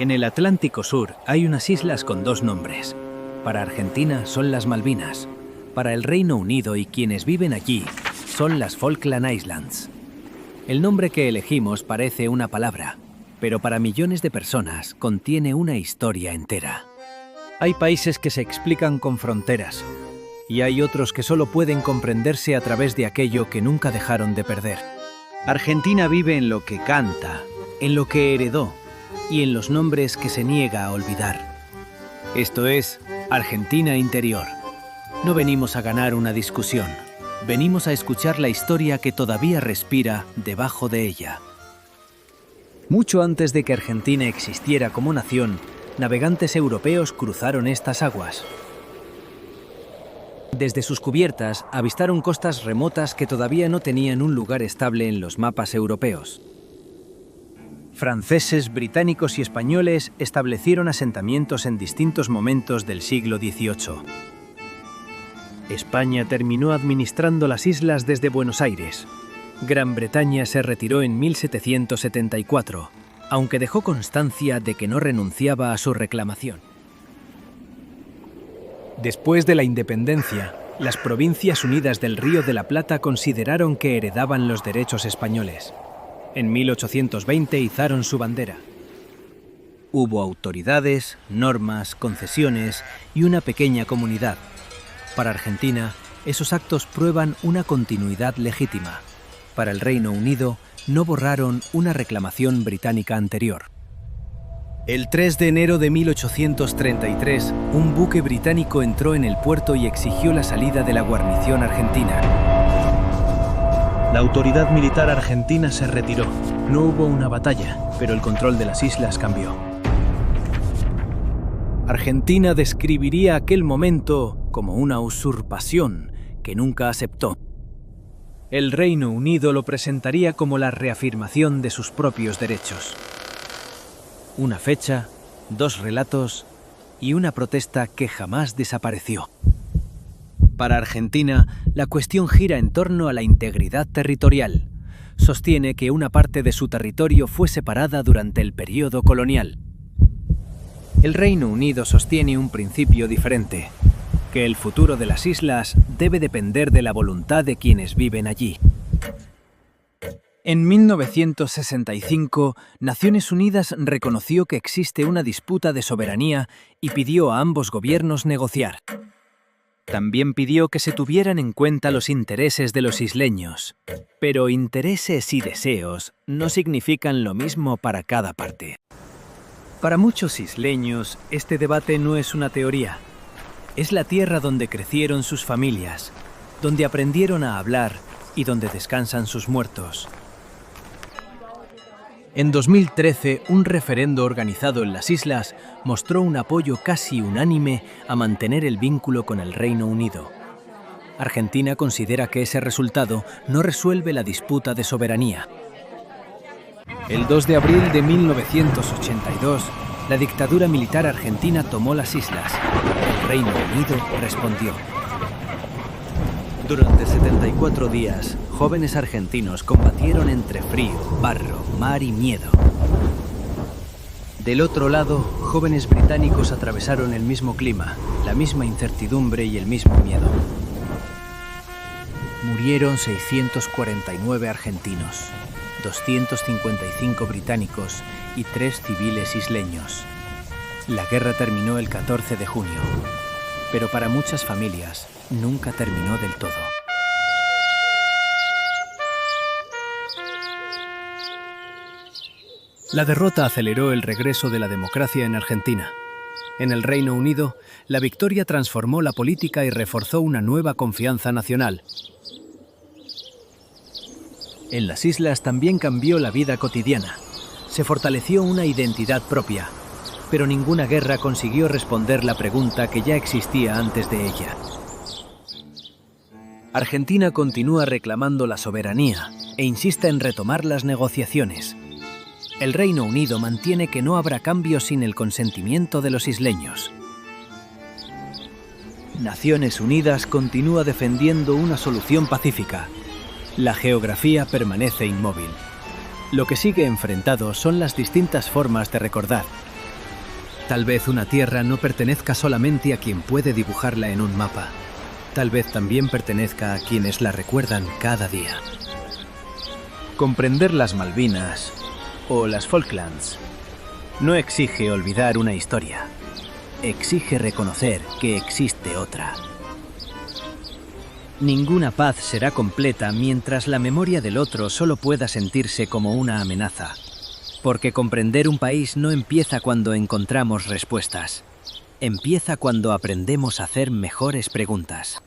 En el Atlántico Sur hay unas islas con dos nombres. Para Argentina son las Malvinas. Para el Reino Unido y quienes viven allí son las Falkland Islands. El nombre que elegimos parece una palabra, pero para millones de personas contiene una historia entera. Hay países que se explican con fronteras, y hay otros que solo pueden comprenderse a través de aquello que nunca dejaron de perder. Argentina vive en lo que canta, en lo que heredó, y en los nombres que se niega a olvidar. Esto es Argentina Interior. No venimos a ganar una discusión, venimos a escuchar la historia que todavía respira debajo de ella. Mucho antes de que Argentina existiera como nación, navegantes europeos cruzaron estas aguas. Desde sus cubiertas avistaron costas remotas que todavía no tenían un lugar estable en los mapas europeos. Franceses, británicos y españoles establecieron asentamientos en distintos momentos del siglo XVIII. España terminó administrando las islas desde Buenos Aires. Gran Bretaña se retiró en 1774, aunque dejó constancia de que no renunciaba a su reclamación. Después de la independencia, las Provincias Unidas del Río de la Plata consideraron que heredaban los derechos españoles. En 1820 izaron su bandera. Hubo autoridades, normas, concesiones y una pequeña comunidad. Para Argentina, esos actos prueban una continuidad legítima. Para el Reino Unido, no borraron una reclamación británica anterior. El 3 de enero de 1833, un buque británico entró en el puerto y exigió la salida de la guarnición argentina. La autoridad militar argentina se retiró. No hubo una batalla, pero el control de las islas cambió. Argentina describiría aquel momento como una usurpación que nunca aceptó. El Reino Unido lo presentaría como la reafirmación de sus propios derechos. Una fecha, dos relatos y una protesta que jamás desapareció. Para Argentina, la cuestión gira en torno a la integridad territorial. Sostiene que una parte de su territorio fue separada durante el período colonial. El Reino Unido sostiene un principio diferente, que el futuro de las islas debe depender de la voluntad de quienes viven allí. En 1965, Naciones Unidas reconoció que existe una disputa de soberanía y pidió a ambos gobiernos negociar. También pidió que se tuvieran en cuenta los intereses de los isleños. Pero intereses y deseos no significan lo mismo para cada parte. Para muchos isleños, este debate no es una teoría. Es la tierra donde crecieron sus familias, donde aprendieron a hablar y donde descansan sus muertos. En 2013, un referendo organizado en las islas mostró un apoyo casi unánime a mantener el vínculo con el Reino Unido. Argentina considera que ese resultado no resuelve la disputa de soberanía. El 2 de abril de 1982, la dictadura militar argentina tomó las islas. El Reino Unido respondió. Durante 74 días, jóvenes argentinos combatieron entre frío, barro, mar y miedo. Del otro lado, jóvenes británicos atravesaron el mismo clima, la misma incertidumbre y el mismo miedo. Murieron 649 argentinos, 255 británicos y 3 civiles isleños. La guerra terminó el 14 de junio, pero para muchas familias nunca terminó del todo. La derrota aceleró el regreso de la democracia en Argentina. En el Reino Unido, la victoria transformó la política y reforzó una nueva confianza nacional. En las islas también cambió la vida cotidiana. Se fortaleció una identidad propia, pero ninguna guerra consiguió responder la pregunta que ya existía antes de ella. Argentina continúa reclamando la soberanía e insiste en retomar las negociaciones. El Reino Unido mantiene que no habrá cambios sin el consentimiento de los isleños. Naciones Unidas continúa defendiendo una solución pacífica. La geografía permanece inmóvil. Lo que sigue enfrentado son las distintas formas de recordar. Tal vez una tierra no pertenezca solamente a quien puede dibujarla en un mapa. Tal vez también pertenezca a quienes la recuerdan cada día. Comprender las Malvinas o las Falklands no exige olvidar una historia. Exige reconocer que existe otra. Ninguna paz será completa mientras la memoria del otro solo pueda sentirse como una amenaza. Porque comprender un país no empieza cuando encontramos respuestas. Empieza cuando aprendemos a hacer mejores preguntas.